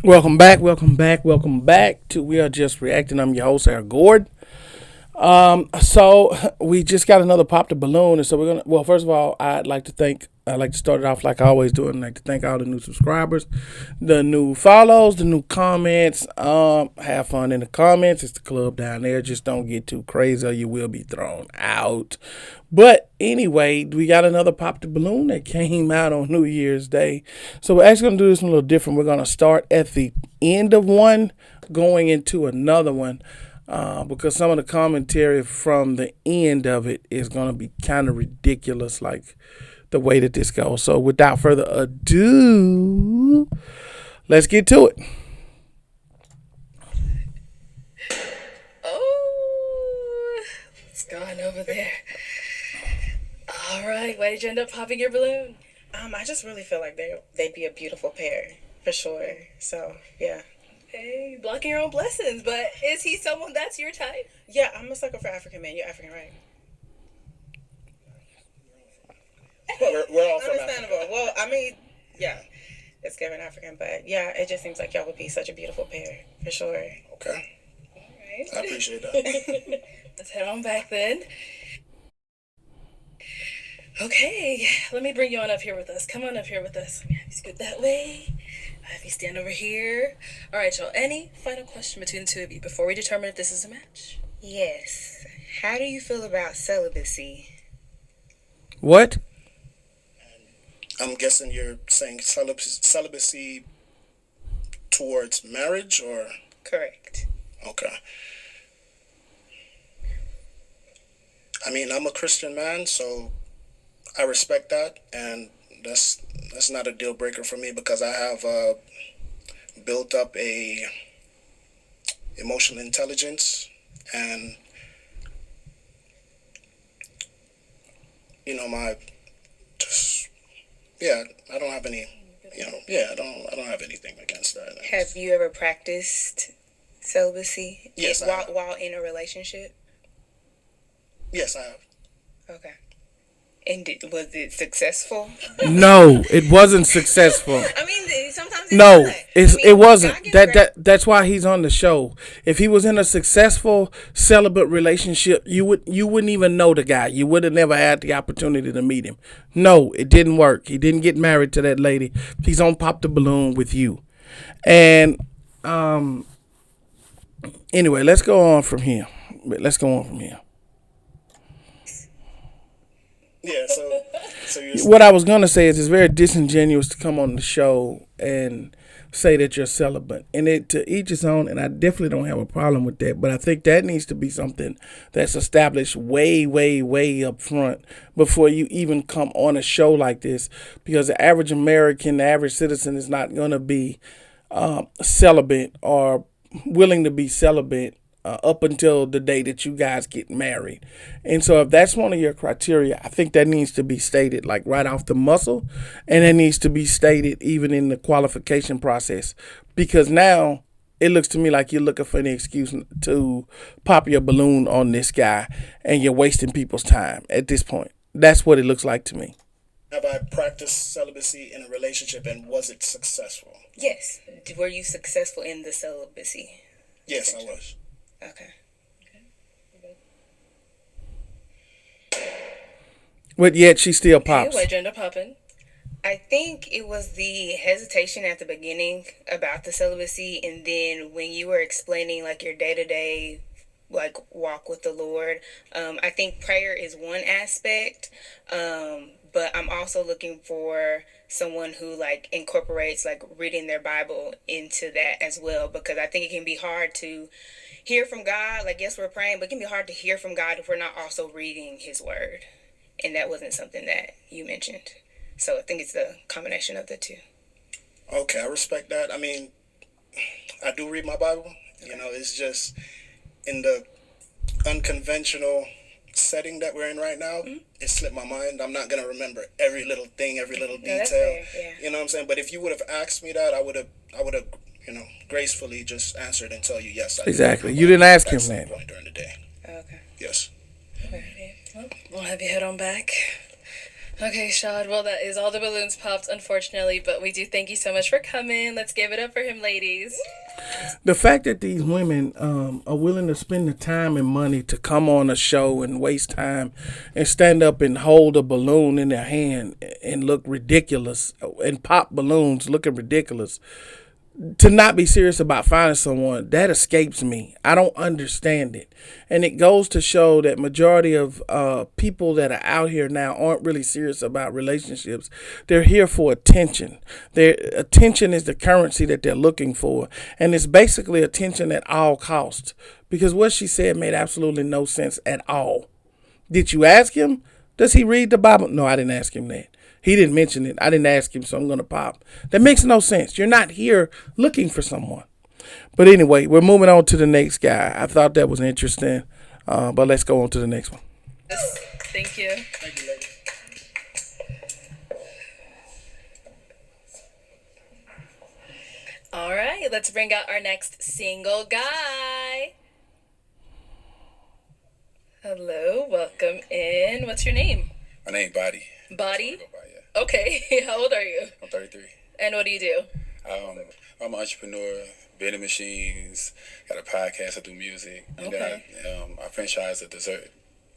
Welcome back to We Are Just Reacting. I'm your host, Eric Gord. So we just got another pop the balloon, and so we're gonna. Well, first of all, I'd like to start it off like I always do, and I'd like to thank all the new subscribers, the new follows, the new comments. Have fun in the comments. It's the club down there. Just don't get too crazy, or you will be thrown out. But anyway, we got another pop the balloon that came out on New Year's Day. So we're actually gonna do this one a little different. We're gonna start at the end of one, going into another one because some of the commentary from the end of it is going to be kind of ridiculous, like the way that this goes. So, without further ado, let's get to it. Oh, what's going over there? All right, why did you end up popping your balloon? I just really feel like they'd be a beautiful pair for sure. So yeah, Hey, blocking your own blessings, but is he someone that's your type? yeah, I'm a sucker for African men. You're African, right? Well, we're all from Understandable. Africa. Well, I mean, yeah, it's given African, but yeah, it just seems like y'all would be such a beautiful pair for sure. Okay, All I right. appreciate that. Let's head on back then. Okay, let me bring you on up here with us. Come on up here with us. Let me have you scoot that way. I have you stand over here. All right, y'all. Any final question between the two of you before we determine if this is a match? Yes. How do you feel about celibacy? What? I'm guessing you're saying celibacy towards marriage, or Correct. okay. I mean, I'm a Christian man, so I respect that, and that's not a deal breaker for me because I have built up a emotional intelligence, and my just yeah, I don't have any. I don't have anything against that. Have you ever practiced celibacy? Yes, I While have. while in a relationship? Yes, I have. Okay. And was it successful? No, it wasn't successful. I mean, sometimes it's No, not. it God wasn't. gives That's why he's on the show. If he was in a successful celibate relationship, you wouldn't even know the guy. You would have never had the opportunity to meet him. No, it didn't work. He didn't get married to that lady. He's on Pop the Balloon with you. And anyway, let's go on from here. Let's go on from here. Yeah, so you're What I was gonna say is it's very disingenuous to come on the show and say that you're celibate, and it to each his own. And I definitely don't have a problem with that, but I think that needs to be something that's established way, way, way up front before you even come on a show like this, because the average American, the average citizen, is not gonna be celibate or willing to be celibate up until the day that you guys get married. And so, if that's one of your criteria, I think that needs to be stated like right off the muscle, and it needs to be stated even in the qualification process, because now it looks to me like you're looking for any excuse to pop your balloon on this guy, and you're wasting people's time at this point. That's what it looks like to me. have I practiced celibacy in a relationship, and was it successful? Yes. Were you successful in the celibacy? Yes, I was. Okay. But yet she still Hey, pops. why'd you end up popping? I think it was the hesitation at the beginning about the celibacy, and then when you were explaining like your day to day like walk with the Lord. I think prayer is one aspect, but I'm also looking for someone who like incorporates like reading their Bible into that as well, because I think it can be hard to hear from God. Like, yes, we're praying, but it can be hard to hear from God if we're not also reading His Word, and that wasn't something that you mentioned. So I think it's the combination of the two. Okay, I respect that. I mean, I do read my Bible. It's just in the unconventional setting that we're in right now, it slipped my mind. I'm not gonna remember every little thing, every little No, that's detail. fair. Yeah. You know what I'm saying? But if you would have asked me that, I would have, gracefully just answered and tell you yes. I do read Exactly. my You Bible didn't ask him at some that. point during the day. Okay. Yes. Okay. Well, we'll have you head on back. Okay, Shad. Well, that is all the balloons popped, unfortunately, but we do thank you so much for coming. Let's give it up for him, ladies. The fact that these women are willing to spend the time and money to come on a show and waste time and stand up and hold a balloon in their hand and look ridiculous and pop balloons looking ridiculous, to not be serious about finding someone, that escapes me. I don't understand it. And it goes to show that majority of people that are out here now aren't really serious about relationships. They're here for attention. Their attention is the currency that they're looking for. And it's basically attention at all costs. Because what she said made absolutely no sense at all. Did you ask him? Does he read the Bible? No, I didn't ask him that. He didn't mention it. I didn't ask him, so I'm going to pop. That makes no sense. You're not here looking for someone. But anyway, we're moving on to the next guy. I thought that was interesting, but let's go on to the next one. Yes, thank you. Thank you, ladies. All right, let's bring out our next single guy. Hello, welcome in. What's your name? My name Body. Body? Yeah. Okay, how old are you? I'm 33. And what do you do? I'm an entrepreneur, vending machines, got a podcast, I do music. And Okay. then I franchise a dessert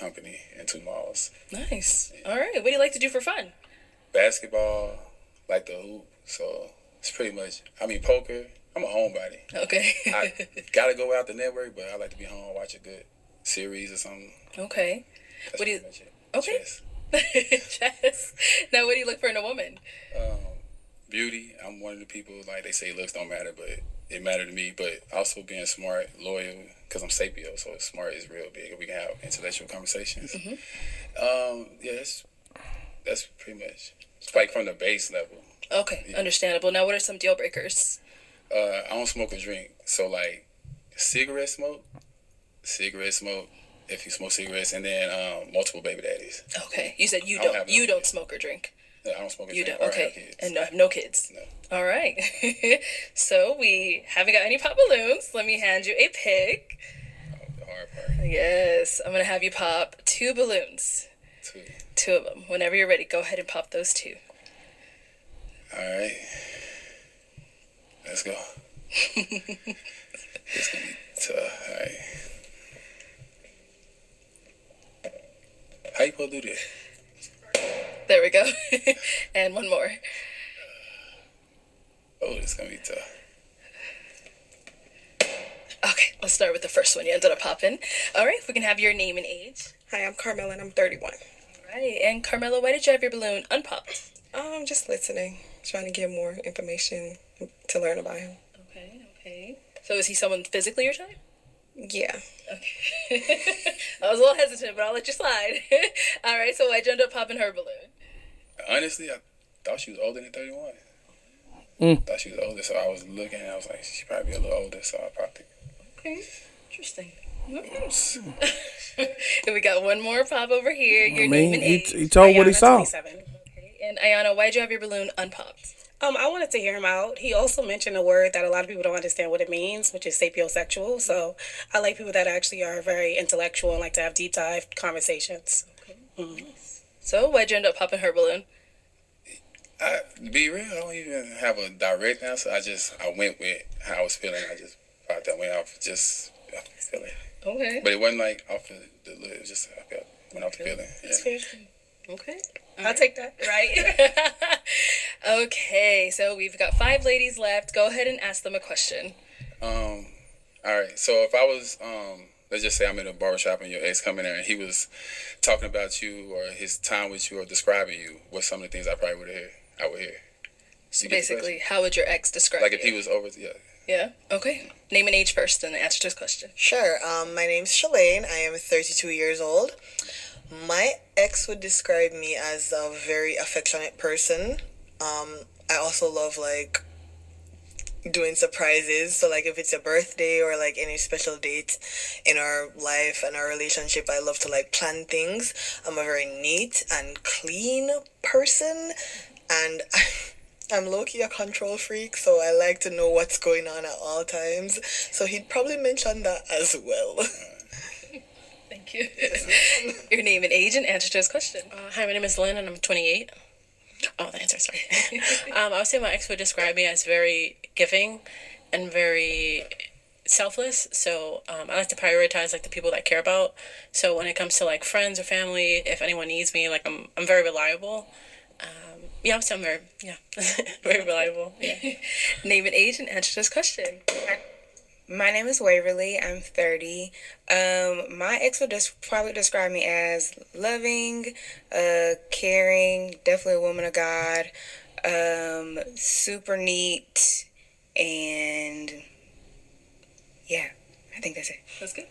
company in 2 malls. Nice. All right, what do you like to do for fun? Basketball, like the hoop. So it's pretty much, poker. I'm a homebody. Okay. I gotta go out the network, but I like to be home, watch a good series or something. Okay. That's What do you- pretty much it. Okay. Chess. Chess. Now, what do you look for in a woman? Beauty. I'm one of the people, like they say looks don't matter, but it mattered to me. But also being smart, loyal, because I'm sapio, so smart is real big. We can have intellectual conversations. Yeah, that's pretty much. It's like from the base level. Okay, Yeah. understandable. Now, what are some deal breakers? I don't smoke or drink, so like cigarette smoke. If you smoke cigarettes, and then multiple baby daddies. Okay, you said you I don't don't. have no You don't kids. smoke or drink. No, I don't smoke or You drink. don't. Or have Okay, kids. and no kids. No. All right. So we haven't got any pop balloons. Let me hand you a pick. The hard part. Yes, I'm gonna have you pop 2 balloons. Too. 2 of them. Whenever you're ready, go ahead and pop those 2. All right. Let's go. It's gonna be tough. All right. How you supposed to do this? There we go. And one more. Oh, it's gonna be tough. Okay, let's start with the first one. You ended up popping. All right, if we can have your name and age. Hi, I'm Carmela and I'm 31. All right, and Carmela, why did you have your balloon unpopped? I'm just listening, trying to get more information to learn about him. Okay. So is he someone physically your type? Yeah. Okay. I was a little hesitant, but I'll let you slide. All right, so why'd you end up popping her balloon? Honestly, I thought she was older than 31. Thought she was older, so I was looking and I was like, she probably be a little older, so I popped it. Okay, interesting. And we got one more pop over here. Your name and age. he told what he Ayana, saw. 27. Okay. And Ayana, why'd you have your balloon unpopped? I wanted to hear him out. He also mentioned a word that a lot of people don't understand what it means, which is sapiosexual. So I like people that actually are very intellectual and like to have deep dive conversations. So why'd you end up popping her balloon? To be real, I don't even have a direct answer. I went with how I was feeling. I just popped that went off just feeling. Okay. But it wasn't like off the lip. It was just I felt went off the feeling. Yeah. Okay. I'll take that. Right. Okay, so we've got 5 ladies left. Go ahead and ask them a question. All right. So if I was, let's just say I'm in a barbershop and your ex come in there and he was talking about you or his time with you or describing you, what's some of the things I probably would hear? So You get the basically, how would your ex describe Like if you? he was over, yeah. Yeah. Okay. Name and age first, and answer to this question. Sure. My name's Shalane. I am 32 years old. My ex would describe me as a very affectionate person. I also love like doing surprises. So like if it's a birthday or like any special date in our life and our relationship, I love to like plan things. I'm a very neat and clean person, and I'm low-key a control freak, so I like to know what's going on at all times. So he'd probably mention that as well. Thank Thank you. Your name and age and answer to this question. Hi, my name is Lynn, and I'm 28. Oh, the answer, sorry. I would say my ex would describe me as very giving and very selfless. So I like to prioritize like the people that I care about. So when it comes to like friends or family, if anyone needs me, like I'm very reliable. Yeah, I'm very very reliable. Yeah. Name and age and answer to this question. My name is Waverly. I'm 30. My ex would probably describe me as loving, caring, definitely a woman of God, super neat, and yeah, I think that's it. That's good.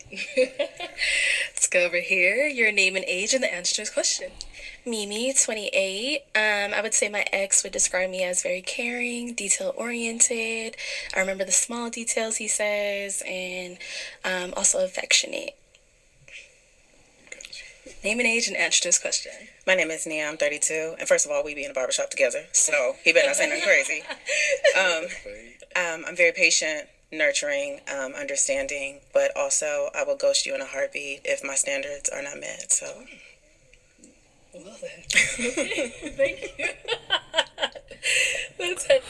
Let's go over here. Your name and age and the answer to this question. Mimi, 28. I would say my ex would describe me as very caring, detail oriented. I remember the small details he says, and also affectionate. Name and age and answer to this question. My name is Nia. I'm 32. And first of all, we be in a barbershop together, so he better not say nothing crazy. I'm very patient, nurturing, understanding, but also I will ghost you in a heartbeat if my standards are not met. So. Well then. Thank you. That's it.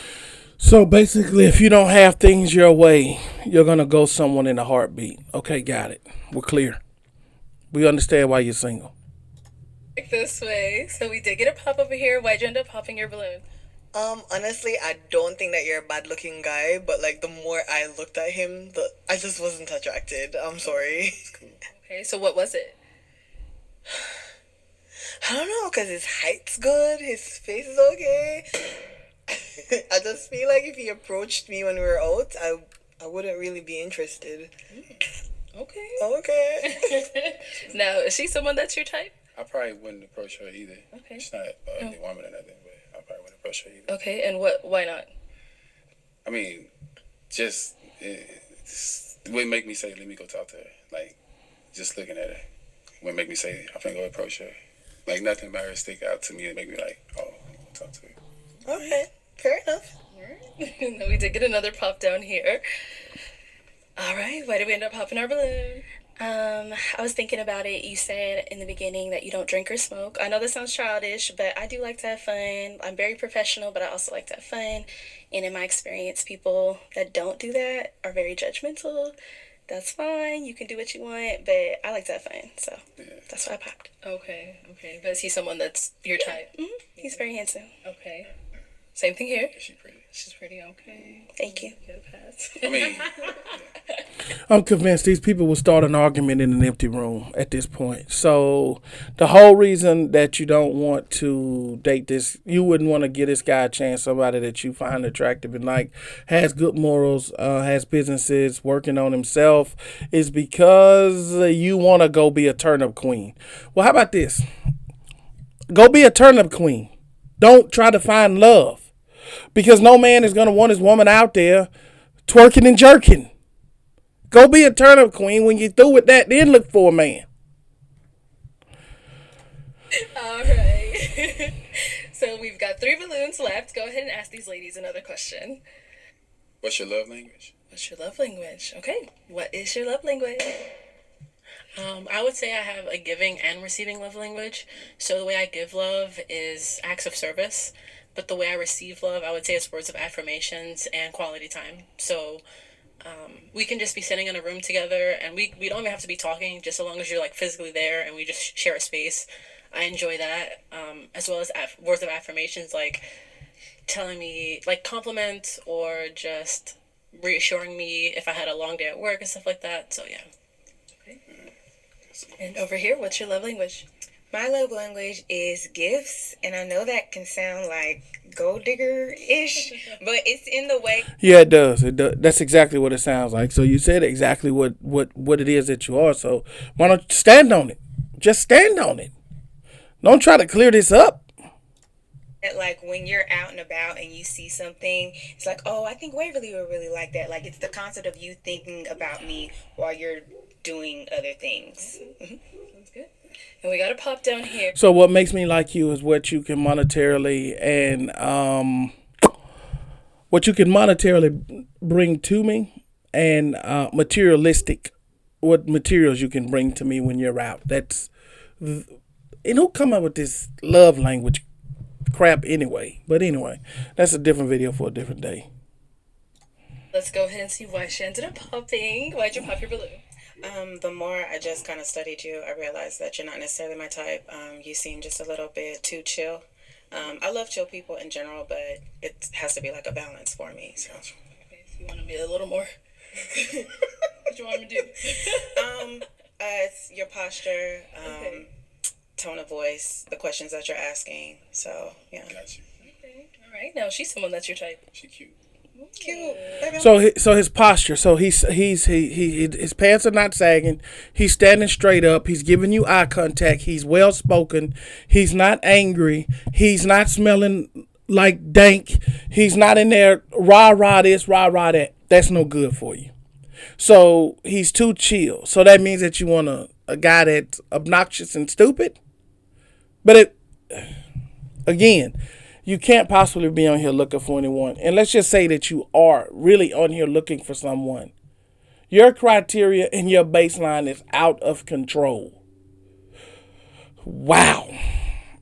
So basically, if you don't have things your way, you're going to go someone in a heartbeat. Okay, got it. We're clear. We understand why you're single. This way. So we did get a pop over here. Why'd you end up popping your balloon? Honestly, I don't think that you're a bad looking guy, but like the more I looked at him, I just wasn't attracted. I'm sorry. Okay, so what was it? I don't know, because his height's good, his face is okay. I just feel like if he approached me when we were out, I wouldn't really be interested. Okay. Okay. Now, is she someone that's your type? I probably wouldn't approach her either. Okay. She's not an ugly woman or nothing, but I probably wouldn't approach her either. Okay, and why not? I mean, just it wouldn't make me say, let me go talk to her. Like, just looking at her wouldn't make me say, I'm finna go approach her. Like, nothing about her stick out to me and make me like, oh, I'm gonna talk to her. Okay, fair enough. Now we did get another pop down here. All right, why did we end up popping our balloon? I was thinking about it. You said in the beginning that you don't drink or smoke. I know that sounds childish, but I do like to have fun. I'm very professional, but I also like to have fun. And in my experience, people that don't do that are very judgmental. That's fine. You can do what you want, but I like to have fun. So that's why I popped. Okay. But is he someone that's your type? Mm-hmm. He's very handsome. Okay. Same thing here. Is she pretty? She's pretty okay. Thank you. Get a pass. I mean, I'm convinced these people will start an argument in an empty room at this point. So the whole reason that you don't want to date this, you wouldn't want to give this guy a chance, somebody that you find attractive and like, has good morals, has businesses, working on himself, is because you want to go be a turnip queen. Well, how about this? Go be a turnip queen. Don't try to find love. Because no man is going to want his woman out there twerking and jerking. Go be a turnip queen. When you're through with that, then look for a man. All right. So we've got 3 balloons left. Go ahead and ask these ladies another question. what's your love language? What's your love language? Okay. What is your love language? I would say I have a giving and receiving love language. So the way I give love is acts of service, but the way I receive love, I would say it's words of affirmations and quality time. So we can just be sitting in a room together, and we don't even have to be talking, just so long as you're like physically there and we just share a space. I enjoy that, as well as words of affirmations, like telling me like compliments or just reassuring me if I had a long day at work and stuff like that. So yeah. And over here, what's your love language? My love language is gifts, and I know that can sound like gold digger-ish, but it's in the way. Yeah, it does. It does. That's exactly what it sounds like. So you said exactly what it is that you are. So why don't you stand on it? Just stand on it. Don't try to clear this up. Like when you're out and about and you see something, it's like, oh, I think Waverly would really like that. Like, it's the concept of you thinking about me while you're doing other things. Sounds good. And we got to pop down here. So what makes me like you is what you can monetarily bring to me, and materialistic what materials you can bring to me when you're out. That's, and who come up with this love language crap anyway? But anyway, that's a different video for a different day. Let's go ahead and see why she ended up popping. Why'd you pop your balloon? The more I just kind of studied you, I realized that you're not necessarily my type. You seem just a little bit too chill. I love chill people in general, but it has to be like a balance for me. So, If you want to be a little more, what you want me to do? it's your posture, Okay. tone of voice, the questions that you're asking. So, yeah. Got you. Okay. All right. Now she's someone that's your type. She cute. Cute. So his posture. So his pants are not sagging. He's standing straight up. He's giving you eye contact. He's well spoken. He's not angry. He's not smelling like dank. He's not in there rah this, rah that. That's no good for you. So he's too chill. So that means that you want a guy that's obnoxious and stupid. But again, you can't possibly be on here looking for anyone. And let's just say that you are really on here looking for someone. Your criteria and your baseline is out of control. Wow.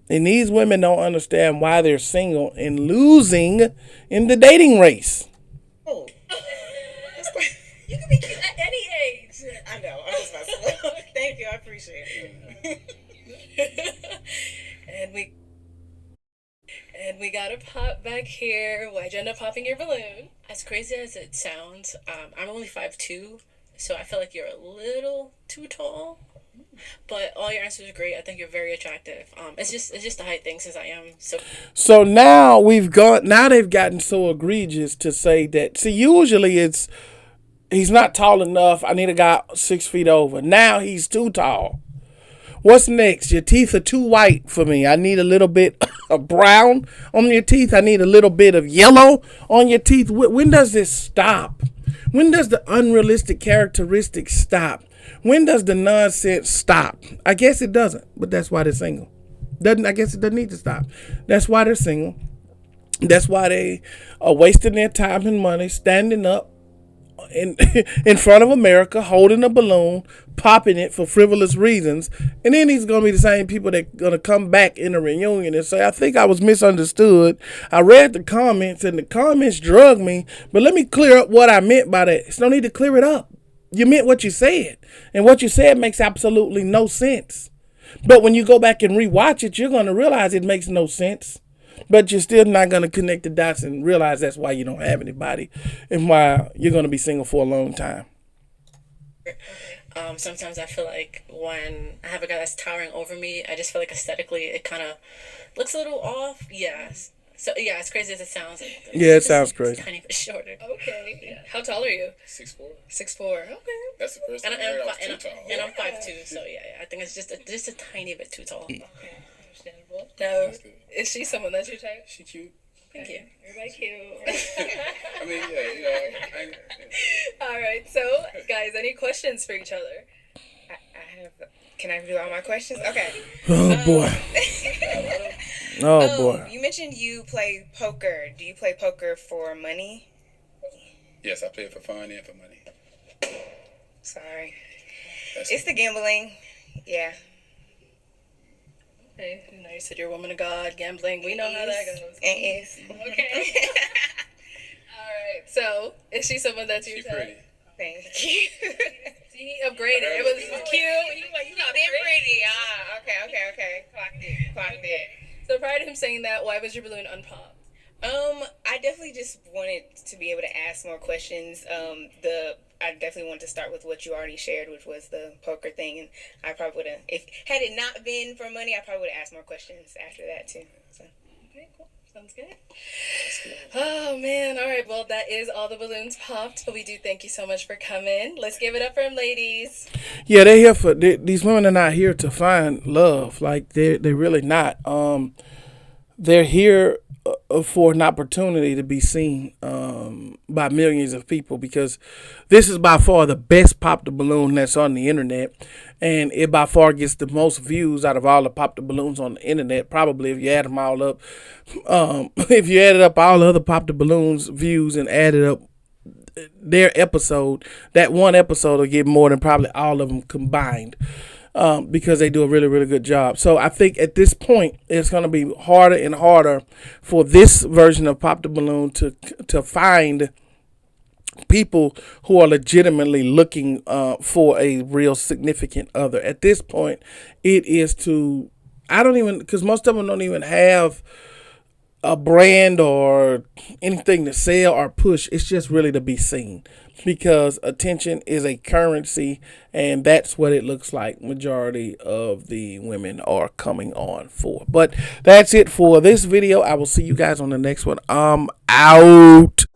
And these women don't understand why they're single and losing in the dating race. Oh. You can be cute at any age. I know. I'm just messing with you. Thank you. I appreciate it. And we got a pop back here. Why'd you end up popping your balloon? As crazy as it sounds, I'm only 5'2", so I feel like you're a little too tall. But all your answers are great. I think you're very attractive. It's just the height thing, since I am so. So now they've gotten so egregious to say that. See, usually he's not tall enough. I need a guy 6 feet over. Now he's too tall. What's next? Your teeth are too white for me. I need a little bit of brown on your teeth. I need a little bit of yellow on your teeth. When does this stop? When does the unrealistic characteristics stop? When does the nonsense stop? I guess it doesn't, but that's why they're single. I guess it doesn't need to stop. That's why they're single. That's why they are wasting their time and money standing up in front of America, holding a balloon, popping it for frivolous reasons. And then these going to be the same people that going to come back in a reunion and say, I think I was misunderstood. I read the comments and the comments drug me, but let me clear up what I meant by that. There's no need to clear it up. You meant what you said, and what you said makes absolutely no sense. But when you go back and rewatch it, you're going to realize it makes no sense. But you're still not going to connect the dots and realize that's why you don't have anybody and why you're going to be single for a long time. Sometimes I feel like when I have a guy that's towering over me, I just feel like aesthetically it kind of looks a little off. Yes. So yeah, as crazy as it sounds. Yeah, it sounds crazy. It's a tiny bit shorter. Okay. Yeah. How tall are you? 6'4". 6'4". Okay. That's the first time And I heard I was too tall. I'm 5'2", so yeah, I think it's just a tiny bit too tall. Okay. Understandable. Now, That's good. is she someone that's your type? She cute. Thank you. Everybody cute. I mean, yeah, All right. So, guys, any questions for each other? I have. Can I do all my questions? Okay. Oh, boy. Oh, boy. You mentioned you play poker. Do you play poker for money? Yes, I play it for fun and for money. Sorry. That's It's the gambling. Yeah. Okay. You know, you said you're a woman of God, gambling. We know how that goes. It is. Okay. All right. So, is she someone that's your She type? pretty. Thank you. See, he upgraded. It was cute. He was like, you got They're pretty. pretty. Okay. Clocked it. So prior to him saying that, why was your balloon unpopped? I definitely just wanted to be able to ask more questions. I definitely wanted to start with what you already shared, which was the poker thing, and I probably would have, if had it not been for money, I probably would have asked more questions after that too. So. Okay, cool. Sounds good. Oh man, all right. Well, that is all the balloons popped, but we do thank you so much for coming. Let's give it up for them, ladies. Yeah, they're here for these women are not here to find love. Like they're really not. They're here for an opportunity to be seen by millions of people, because this is by far the best pop the balloon that's on the internet, and it by far gets the most views out of all the pop the balloons on the internet. Probably if you add them all up, if you added up all the other pop the balloons views and added up their episode, that one episode will get more than probably all of them combined. Because they do a really, really good job. So I think at this point, it's going to be harder and harder for this version of Pop the Balloon to find people who are legitimately looking for a real significant other. At this point, it is because most of them don't even have a brand or anything to sell or push. It's just really to be seen, because attention is a currency, and that's what it looks like majority of the women are coming on for. But that's it for this video. I will see you guys on the next one. I'm out.